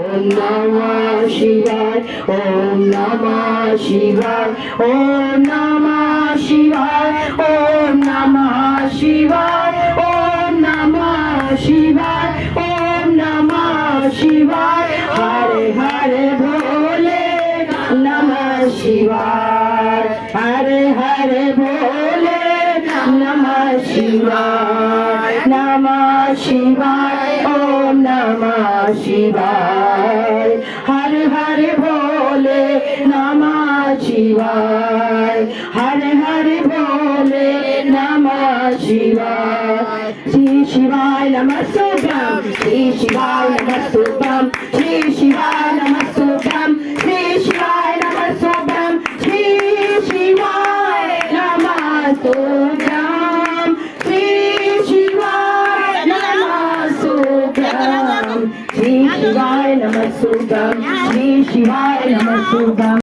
Om Namah Shivaya, Om Namah Shivaya, Om Namah Shivaya, Om Namah Shivaya, Om Namah Shivaya, Om Namah Shivaya, Hare Hare Bole Namah Shivaya, Hare Hare Bole Namah Shivaya, Namah Shivaya, Om Namah Shivaya, Hare Hare Bole Namah Shivaya, Hare Hare Bole Namah Shivaya, Shri Shivaya Namasubham, Shri Shivaya Namasubham, Shri Shivaya Namasubham, Shri Shivaya Namasubham, Shri Shivaya Namasubham, Shri Shivaya Namasubham, Shri Shivaya Namasubham, Shri Shivaya Namasubham.